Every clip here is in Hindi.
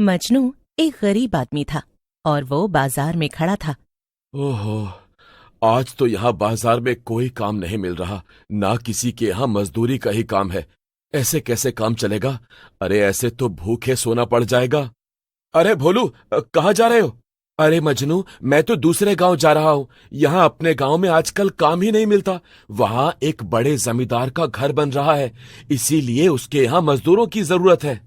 मजनू एक गरीब आदमी था और वो बाजार में खड़ा था। ओहो, आज तो यहाँ बाजार में कोई काम नहीं मिल रहा, ना किसी के यहाँ मजदूरी का ही काम है। ऐसे कैसे काम चलेगा? अरे ऐसे तो भूखे सोना पड़ जाएगा। अरे भोलू, कहाँ जा रहे हो? अरे मजनू, मैं तो दूसरे गांव जा रहा हूँ। यहाँ अपने गांव में आजकल काम ही नहीं मिलता। वहाँ एक बड़े जमींदार का घर बन रहा है, इसीलिए उसके यहाँ मजदूरों की जरूरत है।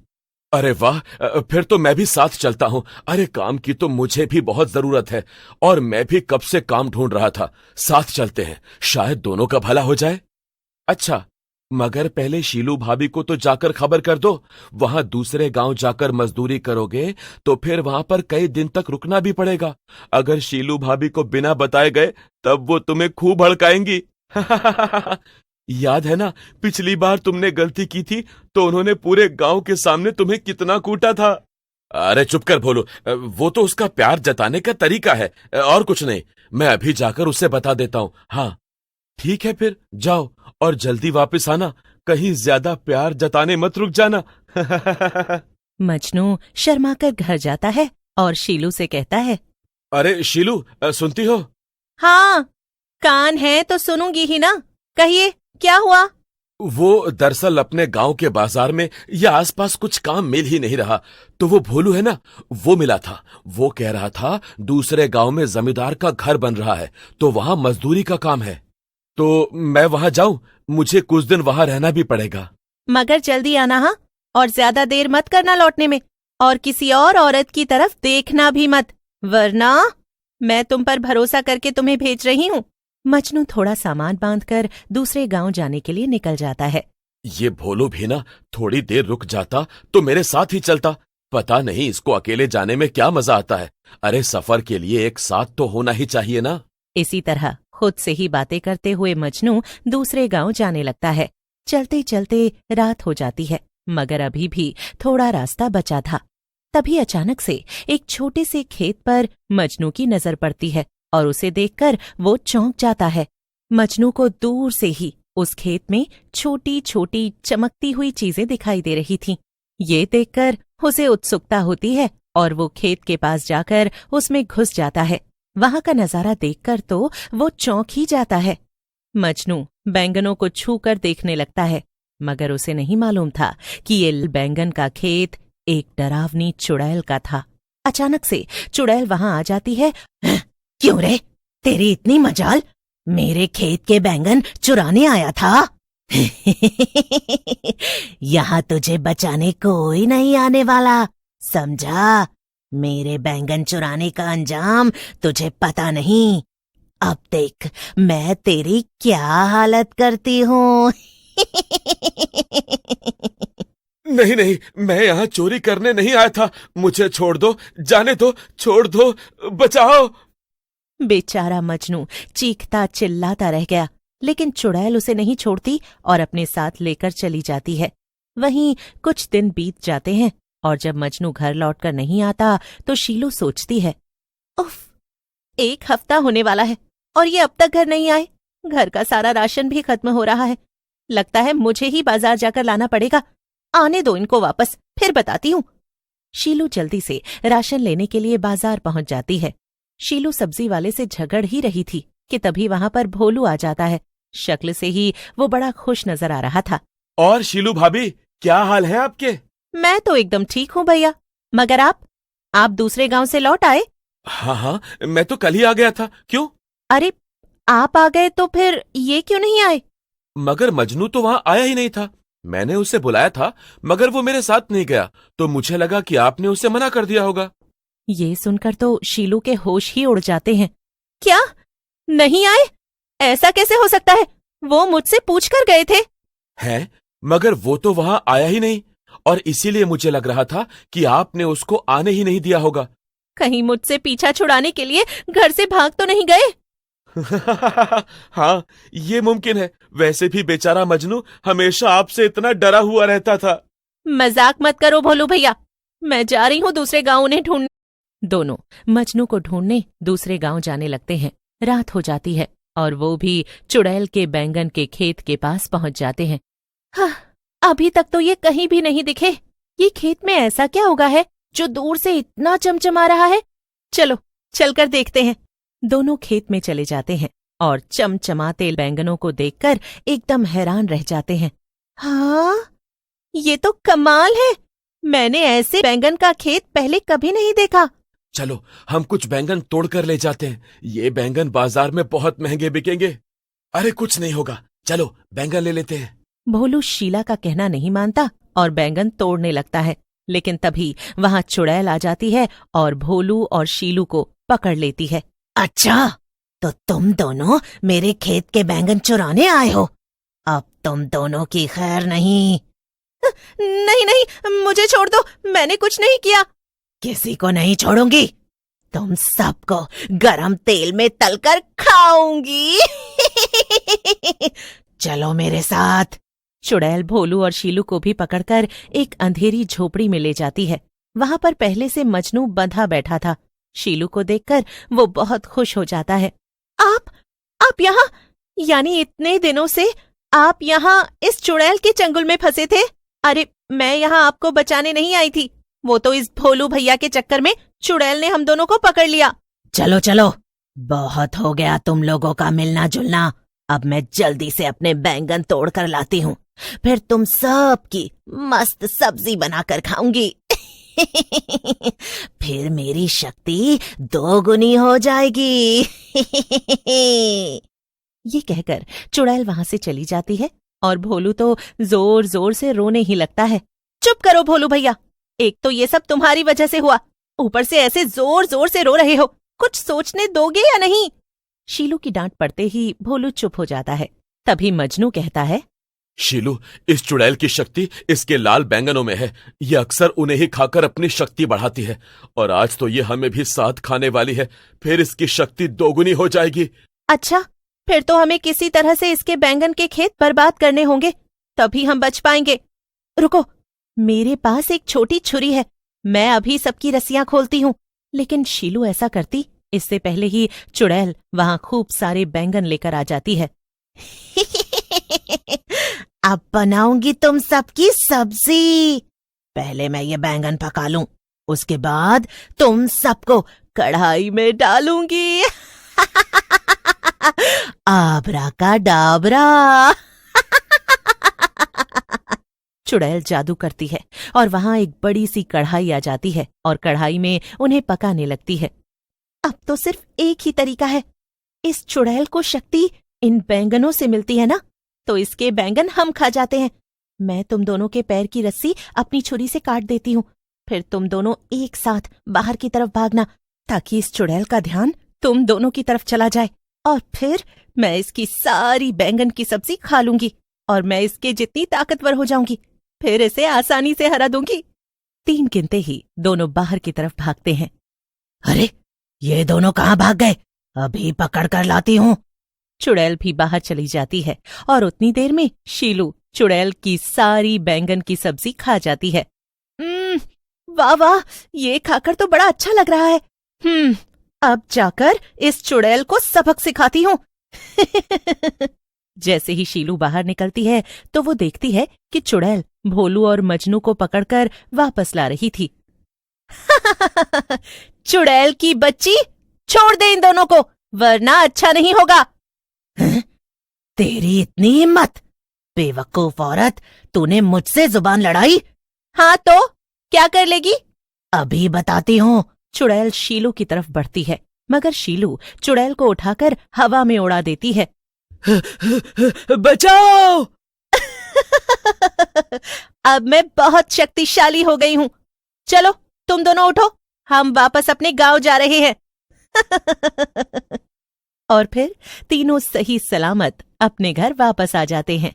अरे वाह, फिर तो मैं भी साथ चलता हूँ। अरे काम की तो मुझे भी बहुत जरूरत है और मैं भी कब से काम ढूंढ रहा था। साथ चलते हैं, शायद दोनों का भला हो जाए। अच्छा, मगर पहले शीलू भाभी को तो जाकर खबर कर दो। वहां दूसरे गांव जाकर मजदूरी करोगे तो फिर वहां पर कई दिन तक रुकना भी पड़ेगा। अगर शीलू भाभी को बिना बताए गए तब वो तुम्हें खूब भड़काएंगी। याद है ना, पिछली बार तुमने गलती की थी तो उन्होंने पूरे गांव के सामने तुम्हें कितना कूटा था। अरे चुप कर भोलू, वो तो उसका प्यार जताने का तरीका है और कुछ नहीं। मैं अभी जाकर उसे बता देता हूँ। हाँ ठीक है, फिर जाओ और जल्दी वापस आना। कहीं ज्यादा प्यार जताने मत रुक जाना। मजनू शर्माकर घर जाता है और शीलू से कहता है, अरे शीलू, सुनती हो? हाँ, कान है तो सुनूंगी ही ना। कहिए, क्या हुआ? वो दरअसल अपने गांव के बाजार में या आसपास कुछ काम मिल ही नहीं रहा, तो वो भोलू है ना, वो मिला था। वो कह रहा था दूसरे गांव में जमींदार का घर बन रहा है तो वहां मजदूरी का काम है। तो मैं वहां जाऊं? मुझे कुछ दिन वहां रहना भी पड़ेगा। मगर जल्दी आना, हाँ, और ज्यादा देर मत करना लौटने में, और किसी और औरत की तरफ देखना भी मत, वरना मैं तुम पर भरोसा करके तुम्हें भेज रही हूँ। मजनू थोड़ा सामान बांधकर दूसरे गांव जाने के लिए निकल जाता है। ये भोलू भी ना थोड़ी देर रुक जाता तो मेरे साथ ही चलता। पता नहीं इसको अकेले जाने में क्या मजा आता है। अरे सफर के लिए एक साथ तो होना ही चाहिए ना। इसी तरह खुद से ही बातें करते हुए मजनू दूसरे गांव जाने लगता है। चलते चलते रात हो जाती है, मगर अभी भी थोड़ा रास्ता बचा था। तभी अचानक से एक छोटे से खेत पर मजनू की नजर पड़ती है और उसे देखकर वो चौंक जाता है। मजनू को दूर से ही उस खेत में छोटी छोटी चमकती हुई चीजें दिखाई दे रही थीं। ये देखकर उसे उत्सुकता होती है और वो खेत के पास जाकर उसमें घुस जाता है। वहां का नजारा देखकर तो वो चौंक ही जाता है। मजनू बैंगनों को छू कर देखने लगता है, मगर उसे नहीं मालूम था कि ये बैंगन का खेत एक डरावनी चुड़ैल का था। अचानक से चुड़ैल वहां आ जाती है। क्यों रे, तेरी इतनी मजाल, मेरे खेत के बैंगन चुराने आया था? यहाँ तुझे बचाने कोई नहीं आने वाला, समझा? मेरे बैंगन चुराने का अंजाम तुझे पता नहीं। अब देख मैं तेरी क्या हालत करती हूँ। नहीं नहीं, मैं यहाँ चोरी करने नहीं आया था। मुझे छोड़ दो, जाने दो, छोड़ दो, बचाओ। बेचारा मजनू चीखता चिल्लाता रह गया, लेकिन चुड़ैल उसे नहीं छोड़ती और अपने साथ लेकर चली जाती है। वहीं कुछ दिन बीत जाते हैं और जब मजनू घर लौटकर नहीं आता तो शीलू सोचती है, उफ, 1 हफ्ता होने वाला है और ये अब तक घर नहीं आए। घर का सारा राशन भी खत्म हो रहा है। लगता है मुझे ही बाजार जाकर लाना पड़ेगा। आने दो इनको वापस, फिर बताती हूँ। शीलू जल्दी से राशन लेने के लिए बाजार पहुंच जाती है। शीलू सब्जी वाले से झगड़ ही रही थी कि तभी वहां पर भोलू आ जाता है। शक्ल से ही वो बड़ा खुश नजर आ रहा था। और शीलू भाभी, क्या हाल है आपके? मैं तो एकदम ठीक हूँ भैया, मगर आप दूसरे गांव से लौट आए? हाँ हाँ, मैं तो कल ही आ गया था। क्यों? अरे आप आ गए तो फिर ये क्यों नहीं आए? मगर मजनू तो वहां आया ही नहीं था। मैंने उसे बुलाया था मगर वो मेरे साथ नहीं गया, तो मुझे लगा कि आपने उसे मना कर दिया होगा। ये सुनकर तो शीलू के होश ही उड़ जाते हैं। क्या, नहीं आए? ऐसा कैसे हो सकता है? वो मुझसे पूछ कर गए थे। हैं? मगर वो तो वहां आया ही नहीं और इसीलिए मुझे लग रहा था कि आपने उसको आने ही नहीं दिया होगा। कहीं मुझसे पीछा छुड़ाने के लिए घर से भाग तो नहीं गए? हाँ, ये मुमकिन है। वैसे भी बेचारा मजनू हमेशा आपसे इतना डरा हुआ रहता था। मजाक मत करो भोलू भैया, मैं जा रही हूँ दूसरे गांव उन्हें ढूंढने। दोनों मजनू को ढूंढने दूसरे गांव जाने लगते हैं। रात हो जाती है और वो भी चुड़ैल के बैंगन के खेत के पास पहुंच जाते हैं। हाँ, अभी तक तो ये कहीं भी नहीं दिखे। ये खेत में ऐसा क्या उगा है जो दूर से इतना चमचमा रहा है? चलो चलकर देखते हैं। दोनों खेत में चले जाते हैं और चमचमाते बैंगनों को देखकर एकदम हैरान रह जाते हैं। हाँ, ये तो कमाल है। मैंने ऐसे बैंगन का खेत पहले कभी नहीं देखा। चलो हम कुछ बैंगन तोड़ कर ले जाते हैं। ये बैंगन बाजार में बहुत महंगे बिकेंगे। अरे कुछ नहीं होगा, चलो बैंगन ले लेते हैं। भोलू शीला का कहना नहीं मानता और बैंगन तोड़ने लगता है, लेकिन तभी वहां चुड़ैल आ जाती है और भोलू और शीलू को पकड़ लेती है। अच्छा, तो तुम दोनों मेरे खेत के बैंगन चुराने आए हो? अब तुम दोनों की खैर नहीं। नहीं नहीं, मुझे छोड़ दो, मैंने कुछ नहीं किया। किसी को नहीं छोड़ूंगी, तुम सबको गरम तेल में तलकर खाऊंगी। चलो मेरे साथ। चुड़ैल भोलू और शीलू को भी पकड़कर एक अंधेरी झोपड़ी में ले जाती है। वहां पर पहले से मजनू बंधा बैठा था। शीलू को देखकर वो बहुत खुश हो जाता है। आप यहाँ, यानी इतने दिनों से आप यहाँ इस चुड़ैल के चंगुल में फंसे थे? अरे मैं यहाँ आपको बचाने नहीं आई थी, वो तो इस भोलू भैया के चक्कर में चुड़ैल ने हम दोनों को पकड़ लिया। चलो चलो, बहुत हो गया तुम लोगों का मिलना जुलना। अब मैं जल्दी से अपने बैंगन तोड़ कर लाती हूँ, फिर तुम सब की मस्त सब्जी बनाकर खाऊंगी। फिर मेरी शक्ति 2 गुनी हो जाएगी। ये कहकर चुड़ैल वहां से चली जाती है और भोलू तो जोर जोर से रोने ही लगता है। चुप करो भोलू भैया, एक तो ये सब तुम्हारी वजह से हुआ, ऊपर से ऐसे जोर जोर से रो रहे हो। कुछ सोचने दोगे या नहीं? शीलू की डांट पड़ते ही भोलू चुप हो जाता है। तभी मजनू कहता है, शीलू, इस चुड़ैल की शक्ति इसके लाल बैंगनों में है। ये अक्सर उन्हें ही खाकर अपनी शक्ति बढ़ाती है, और आज तो ये हमें भी साथ खाने वाली है। फिर इसकी शक्ति 2 गुनी हो जाएगी। अच्छा, फिर तो हमें किसी तरह से इसके बैंगन के खेत बर्बाद करने होंगे, तभी हम बच पाएंगे। रुको, मेरे पास एक छोटी छुरी है, मैं अभी सबकी रस्सियां खोलती हूँ। लेकिन शीलू ऐसा करती इससे पहले ही चुड़ैल वहां खूब सारे बैंगन लेकर आ जाती है। अब बनाऊंगी तुम सबकी सब्जी। पहले मैं ये बैंगन पका लूं, उसके बाद तुम सबको कढ़ाई में डालूंगी। आबरा का डाबरा। चुड़ैल जादू करती है और वहां एक बड़ी सी कढ़ाई आ जाती है और कढ़ाई में उन्हें पकाने लगती है। अब तो सिर्फ एक ही तरीका है, इस चुड़ैल को शक्ति इन बैंगनों से मिलती है ना, तो इसके बैंगन हम खा जाते हैं। मैं तुम दोनों के पैर की रस्सी अपनी छुरी से काट देती हूँ, फिर तुम दोनों एक साथ बाहर की तरफ भागना, ताकि इस चुड़ैल का ध्यान तुम दोनों की तरफ चला जाए, और फिर मैं इसकी सारी बैंगन की सब्जी खा लूंगी और मैं इसके जितनी ताकतवर हो जाऊंगी, फिर इसे आसानी से हरा दूंगी। 3 गिनते ही दोनों बाहर की तरफ भागते हैं। अरे ये दोनों कहाँ भाग गए? अभी पकड़ कर लाती हूँ। चुड़ैल भी बाहर चली जाती है और उतनी देर में शीलू चुड़ैल की सारी बैंगन की सब्जी खा जाती है। वाह वाह, ये खाकर तो बड़ा अच्छा लग रहा है। अब जाकर इस चुड़ैल को सबक सिखाती हूँ। जैसे ही शीलू बाहर निकलती है तो वो देखती है कि चुड़ैल भोलू और मजनू को पकड़कर वापस ला रही थी। चुड़ैल की बच्ची, छोड़ दे इन दोनों को, वरना अच्छा नहीं होगा। तेरी इतनी हिम्मत? बेवकूफ औरत, तूने मुझसे जुबान लड़ाई? हाँ तो क्या कर लेगी? अभी बताती हूँ। चुड़ैल शीलू की तरफ बढ़ती है, मगर शीलू चुड़ैल को उठाकर हवा में उड़ा देती है। बचाओ! अब मैं बहुत शक्तिशाली हो गई हूँ। चलो तुम दोनों उठो, हम वापस अपने गांव जा रहे हैं। और फिर तीनों सही सलामत अपने घर वापस आ जाते हैं।